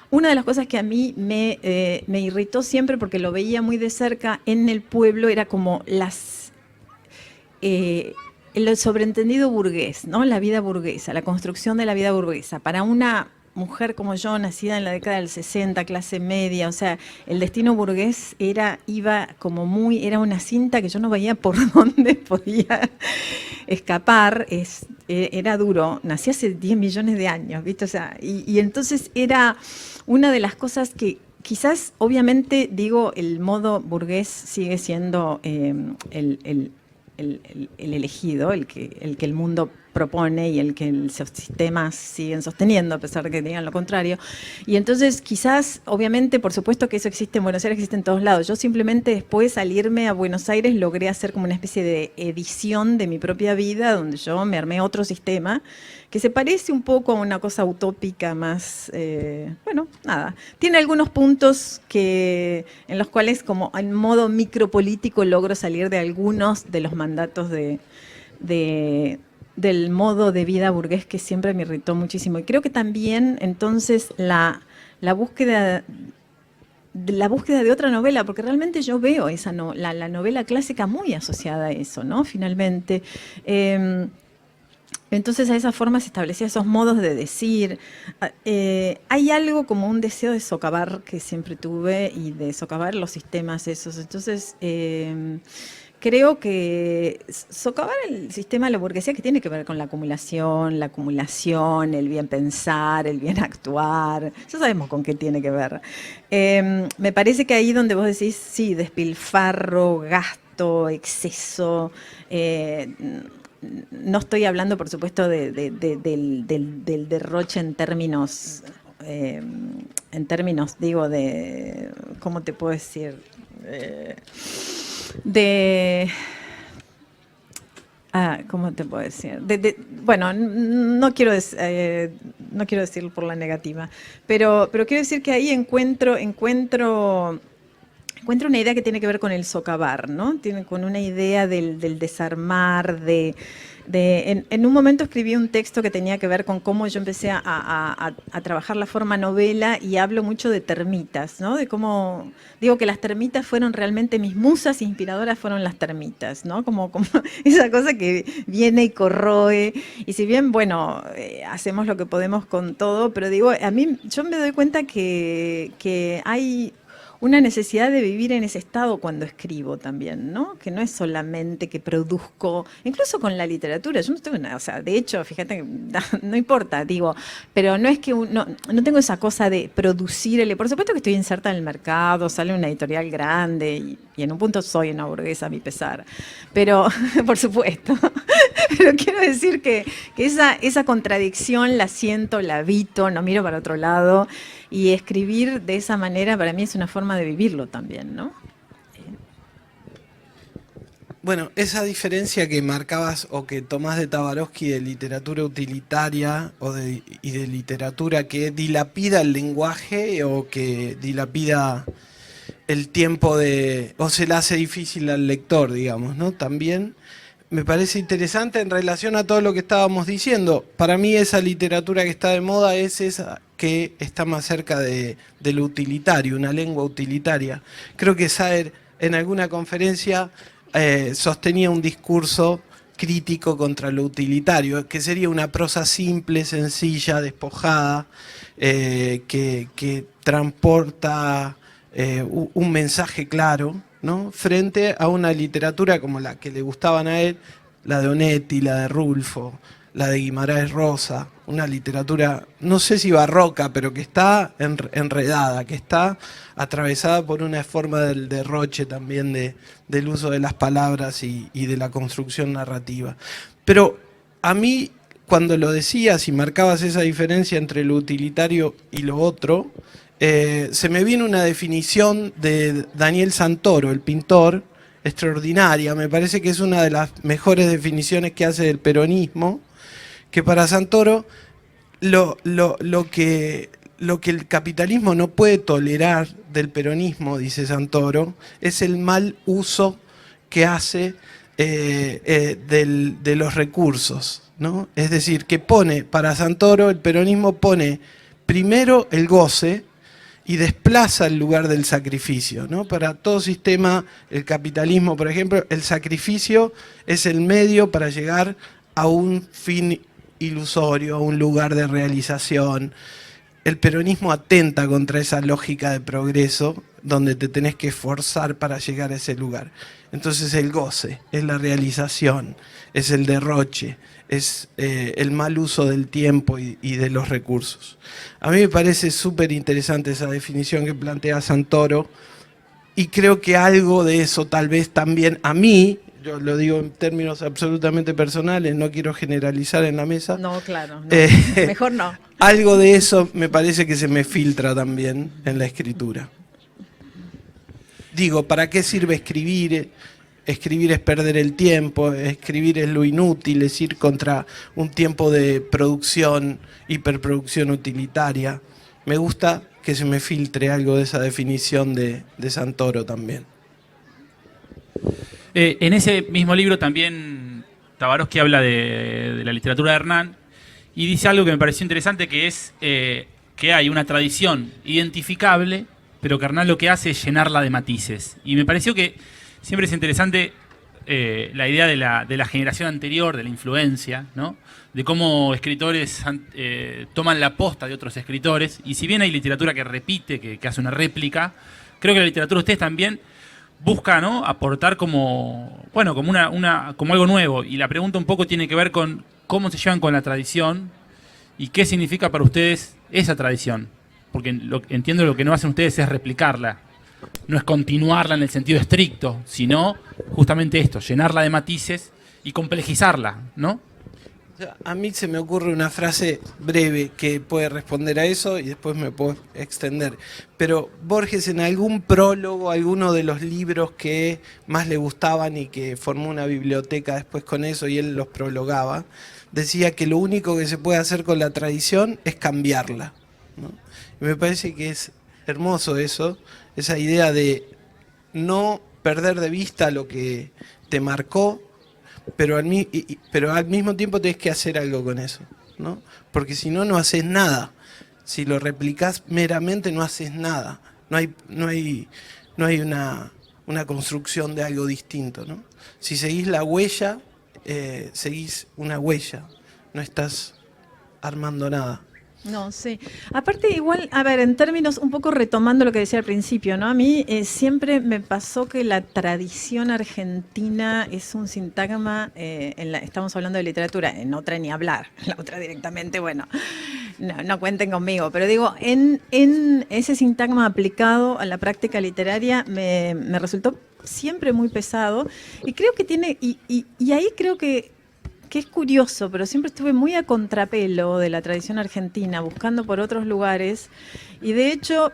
una de las cosas que a mí me irritó siempre, porque lo veía muy de cerca en el pueblo, era como el sobreentendido burgués, ¿no? La vida burguesa, la construcción de la vida burguesa. Para una mujer como yo, nacida en la década del 60, clase media, o sea, el destino burgués era una cinta que yo no veía por dónde podía escapar, era duro. Nací hace 10 millones de años, ¿viste? O sea, y entonces era una de las cosas que quizás, obviamente, digo, el modo burgués sigue siendo el elegido, el que el mundo propone y el que los sistemas siguen sosteniendo, a pesar de que digan lo contrario. Y entonces quizás, obviamente, por supuesto que eso existe en Buenos Aires, existe en todos lados. Yo simplemente después de salirme a Buenos Aires logré hacer como una especie de edición de mi propia vida, donde yo me armé otro sistema que se parece un poco a una cosa utópica más, bueno, nada. Tiene algunos puntos en los cuales, como en modo micropolítico, logro salir de algunos de los mandatos del modo de vida burgués que siempre me irritó muchísimo. Y creo que también, entonces, la búsqueda de otra novela, porque realmente yo veo la novela clásica muy asociada a eso, ¿no? Finalmente. Entonces, a esa forma se establecían esos modos de decir. Hay algo como un deseo de socavar que siempre tuve, y de socavar los sistemas esos. Entonces, creo que socavar el sistema de la burguesía, que tiene que ver con la acumulación, el bien pensar, el bien actuar, ya sabemos con qué tiene que ver. Me parece que ahí donde vos decís, sí, despilfarro, gasto, exceso, no estoy hablando, por supuesto, del derroche en términos, digo, de, ¿cómo te puedo decir? ¿Cómo te puedo decir? Bueno, no quiero decirlo por la negativa, pero quiero decir que ahí encuentro una idea que tiene que ver con el socavar, ¿no? Con una idea del desarmar, en un momento escribí un texto que tenía que ver con cómo yo empecé a trabajar la forma novela, y hablo mucho de termitas, ¿no? De cómo digo que las termitas fueron realmente mis musas inspiradoras, fueron las termitas, ¿no? Como esa cosa que viene y corroe, y si bien, bueno, hacemos lo que podemos con todo, pero digo, yo me doy cuenta que hay una necesidad de vivir en ese estado cuando escribo también, ¿no? Que no es solamente que produzco, incluso con la literatura, yo no tengo nada, o sea, de hecho, fíjate que no importa, digo, pero no es que no tengo esa cosa de producir, por supuesto que estoy inserta en el mercado, sale una editorial grande y en un punto soy una burguesa a mi pesar, pero, por supuesto, pero quiero decir que esa contradicción la siento, la habito, no miro para otro lado, y escribir de esa manera para mí es una forma de vivirlo también, ¿no? Bueno, esa diferencia que marcabas o que tomás de Tabarovsky de literatura utilitaria y de literatura que dilapida el lenguaje o que dilapida el tiempo o se le hace difícil al lector, digamos, ¿no? También me parece interesante en relación a todo lo que estábamos diciendo. Para mí esa literatura que está de moda es esa que está más cerca de lo utilitario, una lengua utilitaria. Creo que Saer en alguna conferencia sostenía un discurso crítico contra lo utilitario, que sería una prosa simple, sencilla, despojada, que transporta un mensaje claro, ¿no? Frente a una literatura como la que le gustaban a él, la de Onetti, la de Rulfo, la de Guimarães Rosa, una literatura, no sé si barroca, pero que está enredada, que está atravesada por una forma del derroche también del uso de las palabras y de la construcción narrativa. Pero a mí, cuando lo decías y marcabas esa diferencia entre lo utilitario y lo otro, se me viene una definición de Daniel Santoro, el pintor, extraordinaria. Me parece que es una de las mejores definiciones que hace del peronismo, que para Santoro lo que el capitalismo no puede tolerar del peronismo, dice Santoro, es el mal uso que hace de los recursos, ¿no? Es decir, que para Santoro el peronismo pone primero el goce y desplaza el lugar del sacrificio, ¿no? Para todo sistema, el capitalismo, por ejemplo, el sacrificio es el medio para llegar a un fin ilusorio, a un lugar de realización. El peronismo atenta contra esa lógica de progreso, donde te tenés que esforzar para llegar a ese lugar. Entonces el goce, es la realización, es el derroche, es el mal uso del tiempo y de los recursos. A mí me parece súper interesante esa definición que plantea Santoro, y creo que algo de eso tal vez también a mí, yo lo digo en términos absolutamente personales, no quiero generalizar en la mesa. No, claro, no. Mejor no. Algo de eso me parece que se me filtra también en la escritura. Digo, ¿para qué sirve escribir? Escribir es perder el tiempo, escribir es lo inútil, es ir contra un tiempo de producción, hiperproducción utilitaria. Me gusta que se me filtre algo de esa definición de Santoro también. En ese mismo libro también Tabarovsky habla de la literatura de Hernán y dice algo que me pareció interesante, que es que hay una tradición identificable, pero que Hernán lo que hace es llenarla de matices. Y me pareció que siempre es interesante la idea de la generación anterior, de la influencia, ¿no? De cómo escritores toman la posta de otros escritores. Y si bien hay literatura que repite, que hace una réplica, creo que la literatura de ustedes también busca, ¿no?, aportar como algo nuevo. Y la pregunta un poco tiene que ver con cómo se llevan con la tradición y qué significa para ustedes esa tradición. Porque entiendo lo que no hacen ustedes es replicarla. No es continuarla en el sentido estricto, sino justamente esto, llenarla de matices y complejizarla, ¿no? A mí se me ocurre una frase breve que puede responder a eso y después me puedo extender. Pero Borges, en algún prólogo, alguno de los libros que más le gustaban y que formó una biblioteca después con eso y él los prologaba, decía que lo único que se puede hacer con la tradición es cambiarla, ¿no? Y me parece que es hermoso eso, esa idea de no perder de vista lo que te marcó, pero al mismo tiempo tenés que hacer algo con eso, ¿no? Porque si no, no haces nada. Si lo replicás meramente, no haces nada. No hay una construcción de algo distinto, ¿no? Si seguís la huella, seguís una huella. No estás armando nada. No, sí. Aparte, igual, a ver, en términos, un poco retomando lo que decía al principio, ¿no? A mí siempre me pasó que la tradición argentina es un sintagma, estamos hablando de literatura, en otra ni hablar, la otra directamente, bueno, no cuenten conmigo, pero digo, en ese sintagma aplicado a la práctica literaria me resultó siempre muy pesado y creo que tiene, y ahí creo que es curioso, pero siempre estuve muy a contrapelo de la tradición argentina, buscando por otros lugares, y de hecho,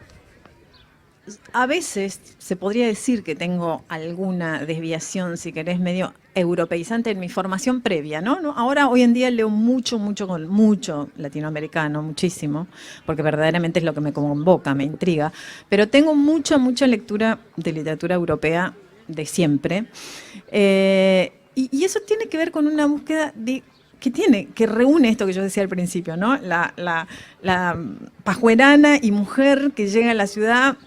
a veces se podría decir que tengo alguna desviación, si querés, medio europeizante en mi formación previa, ¿no? Ahora, hoy en día leo mucho latinoamericano, muchísimo, porque verdaderamente es lo que me convoca, me intriga, pero tengo mucha lectura de literatura europea de siempre. Y eso tiene que ver con una búsqueda que reúne esto que yo decía al principio, ¿no? La pajuerana y mujer que llega a la ciudad.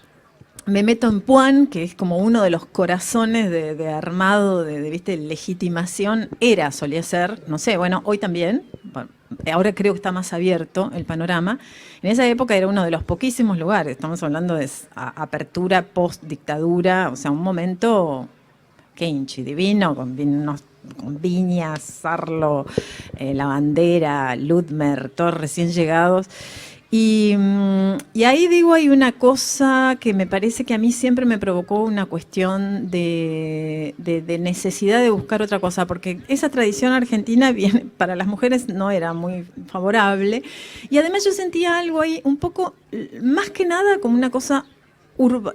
Me meto en Puan, que es como uno de los corazones de armado, ¿viste? Legitimación. Solía ser, no sé, bueno, hoy también. Bueno, ahora creo que está más abierto el panorama. En esa época era uno de los poquísimos lugares. Estamos hablando de apertura post-dictadura, o sea, un momento quinchi, divino, con Viñas, Sarlo, La Bandera, Ludmer, todos recién llegados. Y ahí digo, hay una cosa que me parece que a mí siempre me provocó una cuestión de necesidad de buscar otra cosa, porque esa tradición argentina para las mujeres no era muy favorable. Y además yo sentía algo ahí un poco, más que nada, como una cosa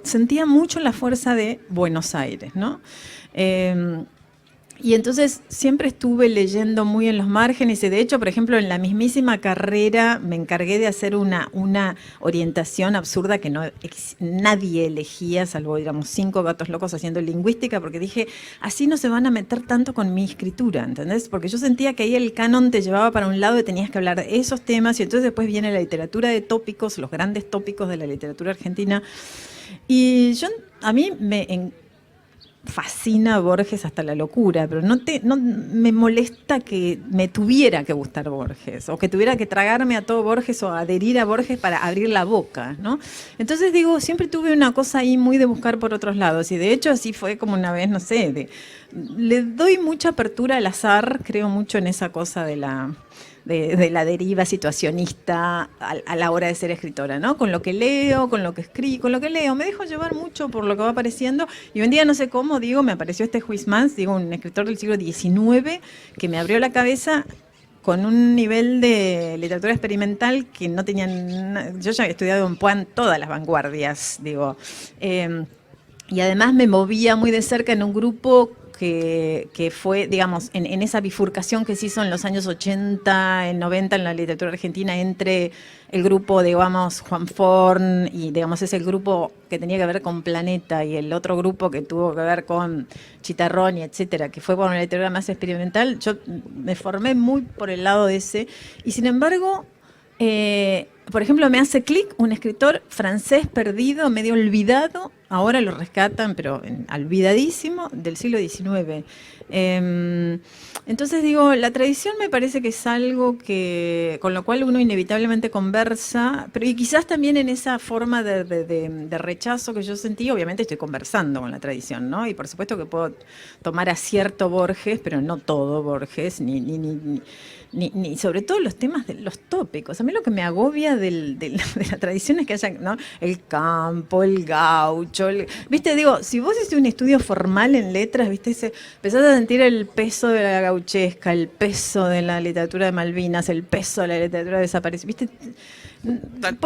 sentía mucho la fuerza de Buenos Aires, ¿no? Y entonces siempre estuve leyendo muy en los márgenes y de hecho, por ejemplo, en la mismísima carrera me encargué de hacer una orientación absurda que nadie elegía, salvo, digamos, 5 gatos locos haciendo lingüística, porque dije, así no se van a meter tanto con mi escritura, ¿entendés? Porque yo sentía que ahí el canon te llevaba para un lado y tenías que hablar de esos temas y entonces después viene la literatura de tópicos, los grandes tópicos de la literatura argentina. Y a mí me fascina Borges hasta la locura, pero no me molesta que me tuviera que gustar Borges, o que tuviera que tragarme a todo Borges o adherir a Borges para abrir la boca, ¿no? Entonces digo, siempre tuve una cosa ahí muy de buscar por otros lados, y de hecho así fue como una vez, no sé, le doy mucha apertura al azar, creo mucho en esa cosa de la deriva situacionista a la hora de ser escritora, ¿no? Con lo que leo, con lo que escribo, con lo que leo, me dejo llevar mucho por lo que va apareciendo y un día no sé cómo, me apareció este Huysmans, un escritor del siglo XIX que me abrió la cabeza con un nivel de literatura experimental que no tenían. Yo ya he estudiado en Puan todas las vanguardias, y además me movía muy de cerca en un grupo que fue, digamos, en esa bifurcación que se hizo en los años 80, en 90 en la literatura argentina entre el grupo, digamos, Juan Forn y, digamos, es el grupo que tenía que ver con Planeta y el otro grupo que tuvo que ver con Chitarrón y etcétera, que fue por una literatura más experimental. Yo me formé muy por el lado de ese y, sin embargo, por ejemplo, me hace clic un escritor francés perdido, medio olvidado, ahora lo rescatan, pero olvidadísimo, del siglo XIX. Entonces digo, la tradición me parece que es algo con lo cual uno inevitablemente conversa, pero y quizás también en esa forma de rechazo que yo sentí, obviamente estoy conversando con la tradición, ¿no? Y por supuesto que puedo tomar a cierto Borges, pero no todo Borges, ni sobre todo los temas de los tópicos. A mí lo que me agobia de la tradición es que haya, ¿no? El campo, el gaucho, viste, si vos hiciste un estudio formal en letras, viste, empezás a sentir el peso de la gauchesca, el peso de la literatura de Malvinas, el peso de la literatura desaparecida, viste.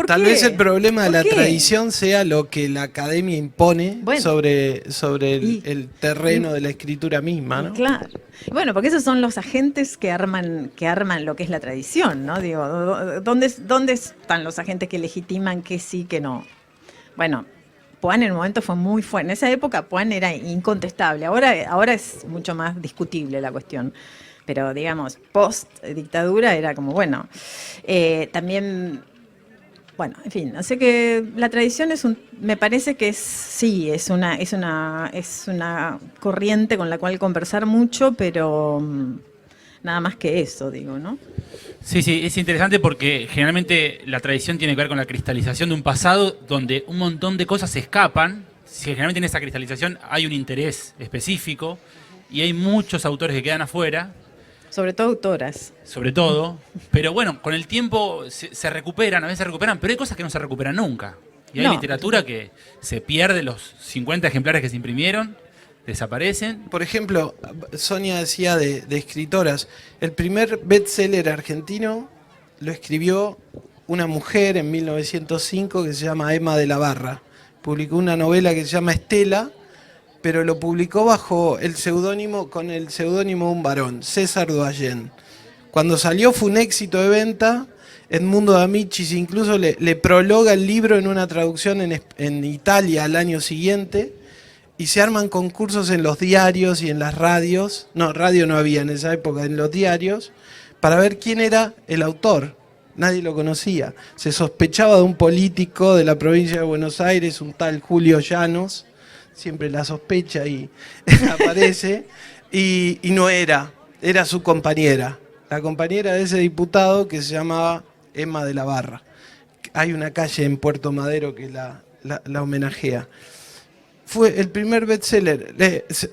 Tal vez el problema de la tradición sea lo que la academia impone sobre el terreno de la escritura misma, ¿no? Claro. Bueno, porque esos son los agentes que arman lo que es la tradición, ¿no? ¿Dónde están los agentes que legitiman que sí, que no? Bueno, Puan en un momento fue muy fuerte. En esa época Puan era incontestable. Ahora es mucho más discutible la cuestión. Pero, digamos, post-dictadura era como, también. Bueno, en fin, así que la tradición me parece que es una corriente con la cual conversar mucho, pero nada más que eso, ¿no? Sí, sí, es interesante porque generalmente la tradición tiene que ver con la cristalización de un pasado donde un montón de cosas se escapan. Si generalmente en esa cristalización hay un interés específico y hay muchos autores que quedan afuera, Sobre todo autoras. sobre todo, pero bueno, con el tiempo se recuperan, a veces se recuperan, pero hay cosas que no se recuperan nunca. Y hay No. literatura que se pierde, los 50 ejemplares que se imprimieron, desaparecen. Por ejemplo, Sonia decía de escritoras, el primer bestseller argentino lo escribió una mujer en 1905 que se llama Emma de la Barra. Publicó una novela que se llama Estela, pero lo publicó bajo el seudónimo, con el seudónimo de un varón, César Doyen. Cuando salió fue un éxito de venta. Edmundo D'Amicis incluso le prologa el libro en una traducción en Italia al año siguiente, y se arman concursos en los diarios y en las radios, no, radio no había en esa época, en los diarios, para ver quién era el autor. Nadie lo conocía. Se sospechaba de un político de la provincia de Buenos Aires, un tal Julio Llanos, siempre la sospecha y aparece, y no era su compañera, la compañera de ese diputado que se llamaba Emma de la Barra. Hay una calle en Puerto Madero que la homenajea. Fue el primer bestseller,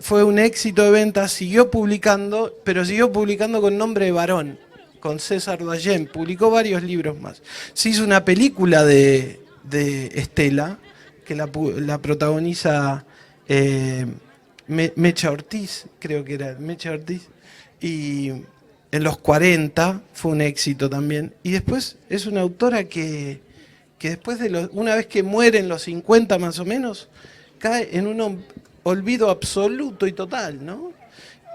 fue un éxito de venta, siguió publicando, pero siguió publicando con nombre de varón, con César Doyen, publicó varios libros más. Se hizo una película de Estela, que la protagoniza Mecha Ortiz, creo que era Mecha Ortiz, y en los 40 fue un éxito también. Y después es una autora que después una vez que muere en los 50 más o menos, cae en un olvido absoluto y total, ¿no?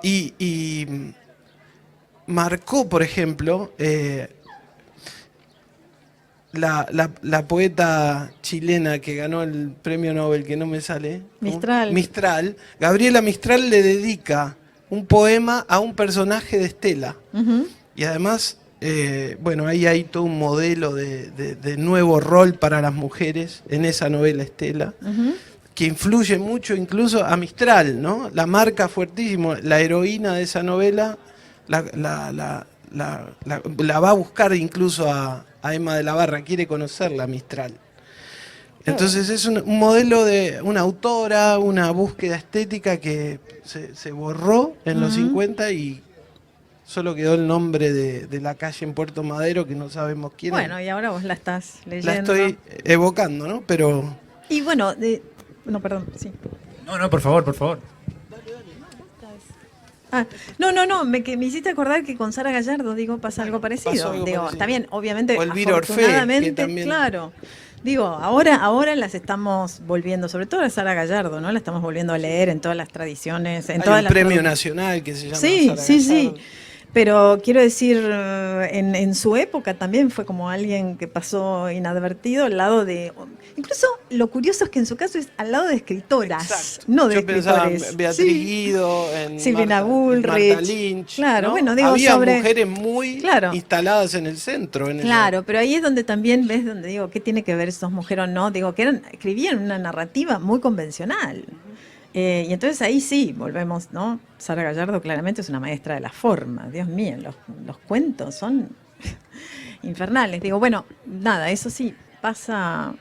Y marcó, por ejemplo, la poeta chilena que ganó el premio Nobel, que no me sale. Mistral. Gabriela Mistral le dedica un poema a un personaje de Estela. Ujú. Y además, bueno, ahí hay todo un modelo de nuevo rol para las mujeres en esa novela Estela. Ujú. Que influye mucho incluso a Mistral, ¿no? La marca fuertísimo, la heroína de esa novela la va a buscar incluso a Emma de la Barra, quiere conocerla, Mistral. Entonces es un modelo de una autora, una búsqueda estética que se borró en los 50 y solo quedó el nombre de la calle en Puerto Madero que no sabemos quién Bueno, es. y ahora vos la estás leyendo. La estoy evocando, ¿no? Pero... Y bueno, no, perdón, sí. No, por favor, por favor. Ah, no, me hiciste acordar que con Sara Gallardo, digo, pasa algo parecido. pasó algo Digo, parecido. está bien, obviamente, O Elvira Orfé, que afortunadamente, también... claro. Digo, ahora las estamos volviendo, sobre todo a Sara Gallardo, ¿no? La estamos volviendo a leer en todas las tradiciones, en Hay todas un las premio nacional que se llama Sí, Sara sí, Gallardo. sí. Pero quiero decir, en su época también fue como alguien que pasó inadvertido al lado de... Incluso lo curioso es que en su caso es al lado de escritoras, Exacto. no de Yo pensaba escritores. en Beatriz Sí. Guido, en Silvina Marta Bullrich. Lynch. Claro, ¿no? bueno, digo, había sobre- mujeres muy Claro. instaladas en el centro. En Claro, pero ahí es donde también ves, donde digo, ¿qué tiene que ver sos mujer o no? Digo, que escribían una narrativa muy convencional. Y entonces ahí sí, volvemos, ¿no? Sara Gallardo claramente es una maestra de la forma. Dios mío, los cuentos son infernales. Digo, bueno, nada, eso sí, pasa...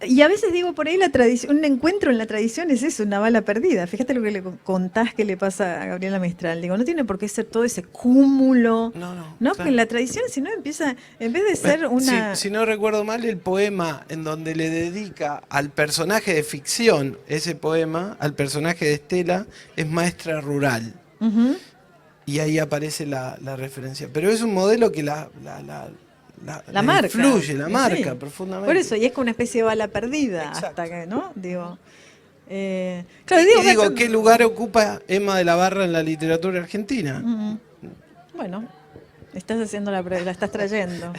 Y a veces digo, por ahí la tradición, un encuentro en la tradición es eso, una bala perdida. Fíjate lo que le contás que le pasa a Gabriela Mistral. Digo, no tiene por qué ser todo ese cúmulo. No, ¿No? claro. Porque la tradición, si no, empieza, en vez de ser una... Si no recuerdo mal, el poema en donde le dedica al personaje de ficción, ese poema, al personaje de Estela, es Maestra Rural. Ujú. Y ahí aparece la referencia. Pero es un modelo que la marca. influye, la Sí. marca profundamente. Por eso, y es como una especie de bala perdida, Exacto. hasta que, ¿no? Digo, claro, Y digo, bueno, ¿qué lugar ocupa Emma de la Barra en la literatura argentina? bueno, estás haciendo la estás trayendo.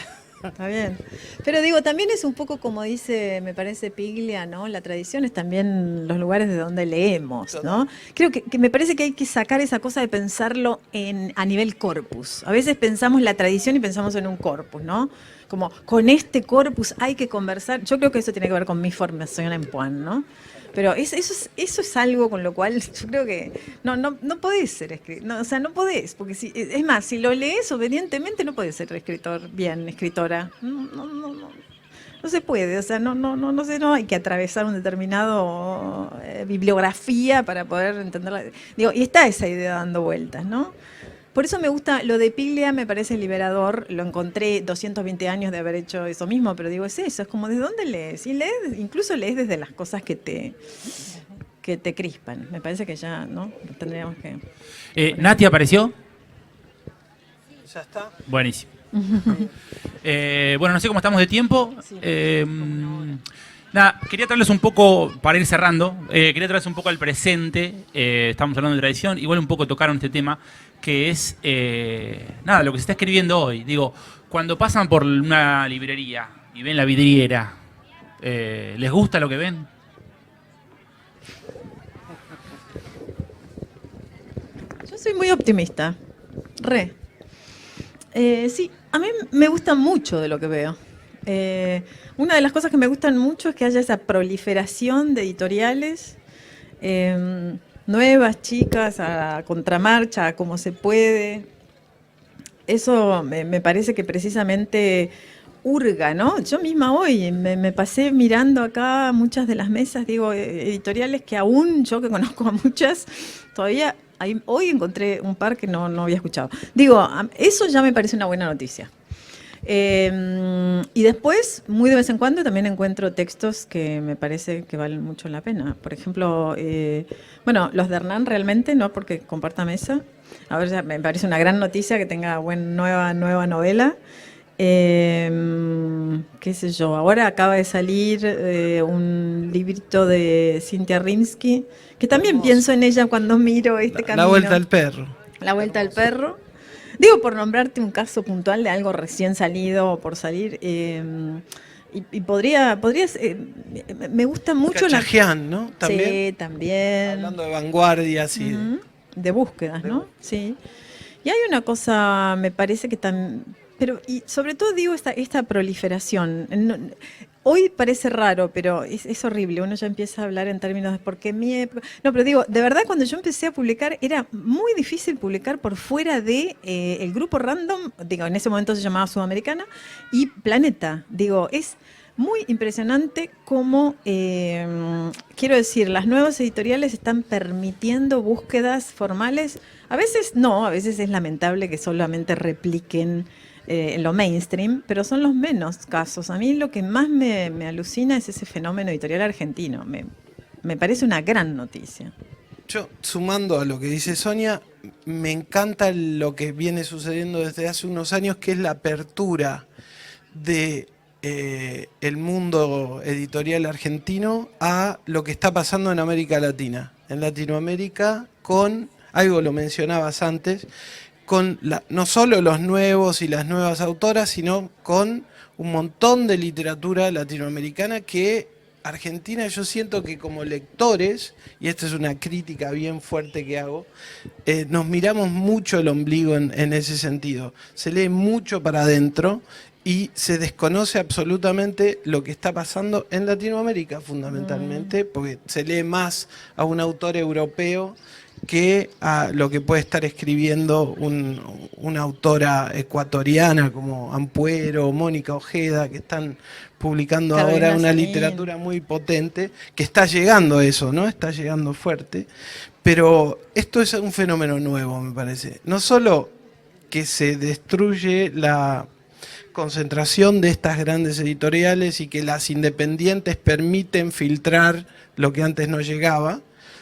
Está bien. Pero digo, también es un poco como dice, me parece Piglia, ¿no? La tradición es también los lugares de donde leemos, ¿no? Creo que me parece que hay que sacar esa cosa de pensarlo a nivel corpus. A veces pensamos la tradición y pensamos en un corpus, ¿no? como con este corpus hay que conversar. Yo creo que eso tiene que ver con mi formación en Puan, ¿no? Pero eso es algo con lo cual yo creo que no podés ser escritor, no, o sea, no podés, porque es más, si lo lees obedientemente no podés ser escritor, bien, escritora, no se puede, o sea, no sé, no hay que atravesar un determinado bibliografía para poder entenderla. Digo, y está esa idea dando vueltas, ¿no? Por eso me gusta, lo de Piglia me parece liberador, lo encontré 220 años de haber hecho eso mismo, pero digo, es eso, es como ¿de dónde lees? Y lees, incluso lees desde las cosas que te crispan. Me parece que ya, ¿no? Tendríamos que... ¿Nati apareció? Ya está. Buenísimo. Bueno, no sé cómo estamos de tiempo. Sí. Nada, quería traerles un poco, para ir cerrando, quería traerles un poco al presente. Estamos hablando de tradición, igual un poco tocaron este tema, que es, nada, lo que se está escribiendo hoy. Digo, cuando pasan por una librería y ven la vidriera, ¿les gusta lo que ven? Yo soy muy optimista. Sí, a mí me gusta mucho de lo que veo. Una de las cosas que me gustan mucho es que haya esa proliferación de editoriales nuevas, chicas, a contramarcha, a como se puede. Eso me parece que precisamente hurga, ¿no? Yo misma hoy me pasé mirando acá muchas de las mesas, digo, editoriales que aún yo que conozco a muchas, todavía hoy encontré un par que no había escuchado. Digo, eso ya me parece una buena noticia. Y después, muy de vez en cuando, también encuentro textos que me parece que valen mucho la pena. Por ejemplo, bueno, los de Hernán realmente, no porque comparta mesa. A ver, ya me parece una gran noticia que tenga nueva novela. Qué sé yo, ahora acaba de salir un librito de Cynthia Rimsky, que también pienso en ella cuando miro este camino. La vuelta al perro. La vuelta al perro. Digo, por nombrarte un caso puntual de algo recién salido o por salir, y podría me gusta mucho Cachajian, ¿no? ¿También? Sí, también. Hablando de vanguardias y de búsquedas, ¿no? Sí. Y hay una cosa, me parece que pero y sobre todo digo esta proliferación. Hoy parece raro, pero es horrible. Uno ya empieza a hablar en términos de por qué mi época. No, pero digo, de verdad, cuando yo empecé a publicar, era muy difícil publicar por fuera de el grupo Random, digo, en ese momento se llamaba Sudamericana, y Planeta. Digo, es muy impresionante cómo, quiero decir, las nuevas editoriales están permitiendo búsquedas formales. A veces no, a veces es lamentable que solamente repliquen en lo mainstream, pero son los menos casos. A mí lo que más me alucina es ese fenómeno editorial argentino. Me parece una gran noticia. Yo, sumando a lo que dice Sonia, me encanta lo que viene sucediendo desde hace unos años, que es la apertura de el mundo editorial argentino a lo que está pasando en América Latina. En Latinoamérica, con, algo lo mencionabas antes, con no solo los nuevos y las nuevas autoras, sino con un montón de literatura latinoamericana que Argentina, yo siento que como lectores, y esta es una crítica bien fuerte que hago, nos miramos mucho el ombligo en ese sentido. Se lee mucho para adentro y se desconoce absolutamente lo que está pasando en Latinoamérica, fundamentalmente, porque se lee más a un autor europeo que a lo que puede estar escribiendo una autora ecuatoriana como Ampuero, Mónica Ojeda, que están publicando Carolina ahora una Sanín. literatura muy potente, que está llegando eso, ¿no? Está llegando fuerte. Pero esto es un fenómeno nuevo, me parece. No solo que se destruye la concentración de estas grandes editoriales y que las independientes permiten filtrar lo que antes no llegaba,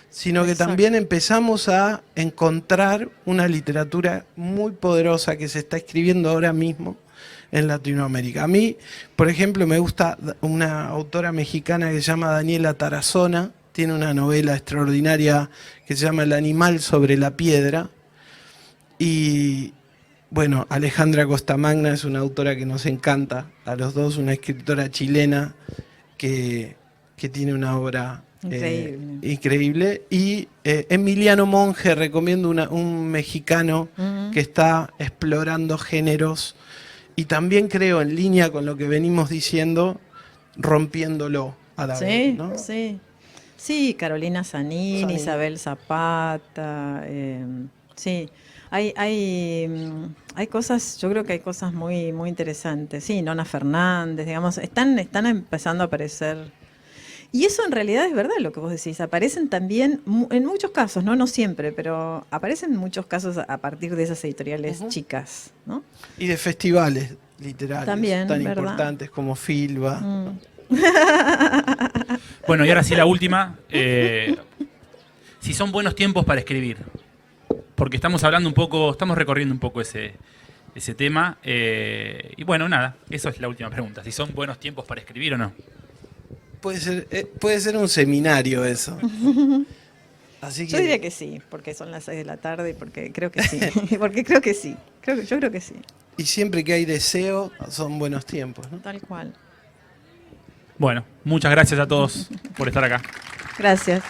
sino que Exacto. también empezamos a encontrar una literatura muy poderosa que se está escribiendo ahora mismo en Latinoamérica. A mí, por ejemplo, me gusta una autora mexicana que se llama Daniela Tarazona, tiene una novela extraordinaria que se llama El animal sobre la piedra, y bueno, Alejandra Costamagna es una autora que nos encanta a los dos, una escritora chilena que tiene una obra increíble. Y Emiliano Monge, recomiendo un mexicano que está explorando géneros y también creo, en línea con lo que venimos diciendo, rompiéndolo a la vez, ¿no? Sí. Sí, Carolina Zanini, Zanini. Isabel Zapata, sí. Hay cosas, yo creo que hay cosas muy, muy interesantes. Sí, Nona Fernández, digamos, están empezando a aparecer. Y eso en realidad es verdad lo que vos decís. Aparecen también, en muchos casos, no siempre, pero aparecen en muchos casos a partir de esas editoriales chicas, ¿no? Y de festivales literarios También, tan ¿verdad? importantes como Filba. Bueno, y ahora sí la última. Si son buenos tiempos para escribir. Porque estamos hablando un poco, estamos recorriendo un poco ese tema. Y bueno, nada, eso es la última pregunta. Si son buenos tiempos para escribir o no. Puede ser un seminario eso. Así que Yo diría que sí, porque son las 6 de la tarde y porque creo que sí. Porque creo que sí. Yo creo que sí. y siempre que hay deseo, son buenos tiempos, ¿no? Tal cual. Bueno, muchas gracias a todos por estar acá. Gracias.